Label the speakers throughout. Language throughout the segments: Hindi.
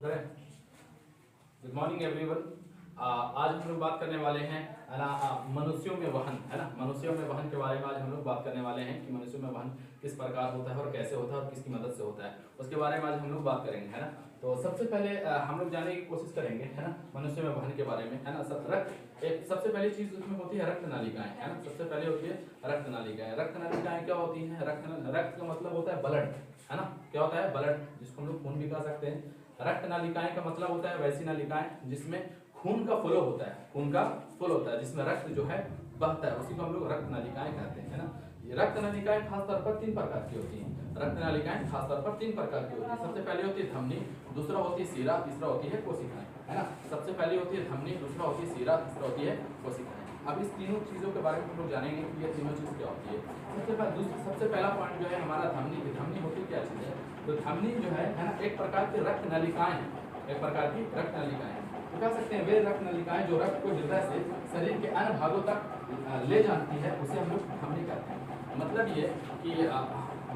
Speaker 1: Good morning everyone. आज हम लोग बात करने वाले हैं है ना मनुष्यों में वहन, है ना मनुष्यों में वहन के बारे में आज हम लोग बात करने वाले हैं कि मनुष्यों में वहन किस प्रकार होता है और कैसे होता है और किसकी मदद से होता है, उसके बारे में आज हम लोग बात करेंगे, है ना। तो सबसे पहले हम लोग जानने की कोशिश करेंगे, है ना, मनुष्य में वहन के बारे में, है ना। सबसे पहली चीज उसमें होती है रक्त नालिकाएं, है ना। सबसे पहले होती है रक्त नालिकाएं। रक्त नालिकाएं क्या होती हैं? रक्त का मतलब होता है ब्लड, है ना। क्या होता है? ब्लड, जिसको हम लोग खून भी कह सकते हैं। रक्त नालिकाएं का मतलब होता है वैसी नालिकाएं जिसमें खून का फ्लो होता है, खून का फ्लो होता है, जिसमें रक्त जो है बहता है, उसी को हम लोग रक्त नालिकाएं कहते हैं, है ना। ये रक्त नालिकाएं खासतौर पर 3 प्रकार की होती हैं। रक्त नालिकाएं खासतौर पर 3 प्रकार की होती है। सबसे पहले होती है धमनी, दूसरा होती है सीरा, तीसरा होती है कोशिकाएं, है ना। सबसे पहले होती है धमनी, दूसरा होती है सीरा, तीसरा होती है कोशिकाएं। अब इस तीनों चीजों के बारे में हम लोग जानेंगे कि ये तीनों चीज क्या होती है। सबसे पहला पॉइंट जो है हमारा धमनी की। धमनी होती क्या चीज है? तो धमनी जो है ना, एक प्रकार की रक्त नलिकाएं हैं, एक प्रकार की रक्त नलिकाएं हैं। तो कह सकते हैं वे रक्त नलिकाएं जो रक्त को हृदय से शरीर के अन्य भागों तक ले जाती है, उसे हम लोग धमनी कहते हैं। मतलब ये कि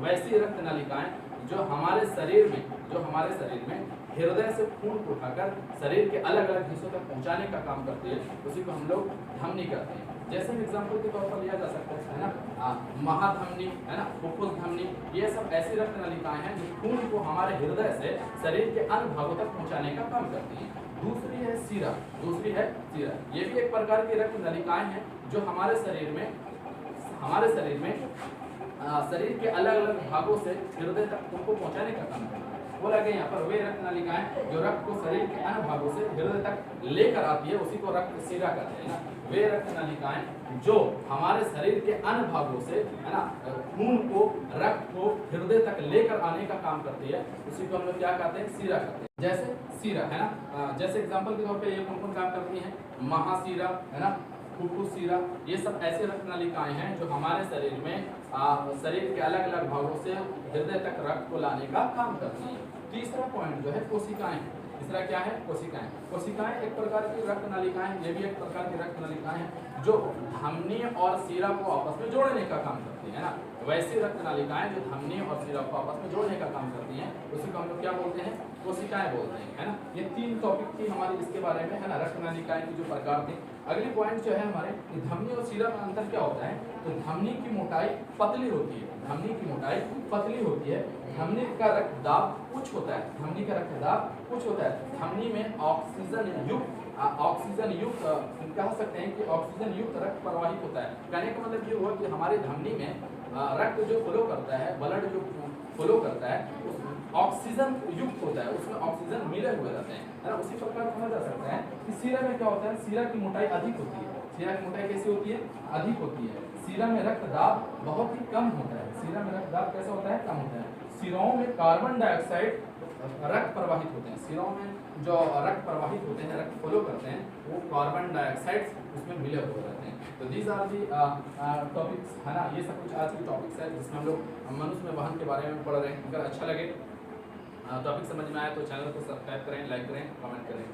Speaker 1: वैसी रक्त नलिकाएं जो हमारे शरीर में हृदय से खून को उठाकर शरीर के अलग अलग हिस्सों तक पहुंचाने का काम करती है, उसी को हम लोग धमनी कहते हैं। जैसे एग्जाम्पल के तौर पर लिया जा सकता है ना, महाधमनी, है ना, फुफ्फुस धमनी, ये सब ऐसी रक्त नलिकाएं हैं जो खून को हमारे हृदय से शरीर के अन्य भागों तक पहुंचाने का काम करती है। दूसरी है सीरा। ये भी एक प्रकार की रक्त नलिकाएं हैं जो हमारे शरीर में शरीर के अलग अलग भागों से हृदय तक खून को पहुंचाने का काम करती है। बोला गया यहाँ पर वे रक्त नलिकाएं जो रक्त को शरीर के अन्य भागों से हृदय तक लेकर आती है, उसी को रक्त सीरा कहते हैं ना। वे रक्त नलिकाएं जो हमारे शरीर के अन्य भागों से, है ना, खून को, रक्त को हृदय तक लेकर आने का काम करती है, उसी को हम लोग क्या कहते हैं? सीरा कहते हैं। जैसे सीरा, है ना, जैसे एग्जाम्पल के तौर पर ये कौन काम करती है? महासीरा, है ना, फुफ्फुस सीरा, ये सब ऐसे रक्त नलिकाएं हैं जो हमारे शरीर में शरीर के अलग अलग भागों से हृदय तक रक्त को लाने का काम करती है। तीसरा पॉइंट जो है कोशिकाएं। तीसरा क्या है? कोशिकाएं। कोशिकाएं एक प्रकार की रक्त नलिकाएं, ये भी एक प्रकार की रक्त नलिकाएं हैं जो धमनी और सीरा को आपस में जोड़ने का काम करती है ना। वैसी रक्त नलिकाएं जो धमनी और सीरा को आपस में जोड़ने का काम करती हैं, उसी को हम लोग क्या बोलते हैं? कोशिकाएं बोलते हैं, है ना। ये 3 टॉपिक थी हमारी इसके बारे में, है ना, रक्त नलिकाएं की जो प्रकार थे। अगली पॉइंट जो है हमारे धमनी और सीरा में अंतर क्या होता है? तो धमनी की मोटाई पतली होती है, धमनी की मोटाई पतली होती है। धमनी का रक्तदाब उच्च होता है, धमनी का रक्तदाब उच्च होता है। धमनी में ऑक्सीजन युक्त कह सकते हैं कि ऑक्सीजन युक्त रक्त प्रवाहित होता है। कहने का मतलब ये हुआ कि हमारी धमनी में रक्त जो फ्लो करता है, ब्लड जो फ्लो करता है, ऑक्सीजन युक्त होता है, उसमें ऑक्सीजन मिले हुए रहते हैं, है ना। उसी प्रकार समझा जा सकता है कि सीरा में क्या होता है? सीरा की मोटाई अधिक होती है। सीरा की मोटाई कैसी होती है? अधिक होती है। सीरा में रक्तदाब बहुत ही कम होता है। सीरा में रक्तदाब कैसा होता है? कम होता है। सिराओं में कार्बन डाइऑक्साइड रक्त प्रवाहित होते हैं। सिराओं में जो रक्त प्रवाहित होते हैं, रक्त फ्लो करते हैं, वो कार्बन डाइऑक्साइड उसमें मिले हुए रहते हैं। तो दीज आर दी टॉपिक्स, है ना। ये सब कुछ आज की टॉपिक्स है जिसमें हम लोग मनुष्य में वहन के बारे में पढ़ रहे हैं। अगर अच्छा लगे, टॉपिक समझ में आया तो चैनल को सब्सक्राइब करें, लाइक करें, कमेंट करें।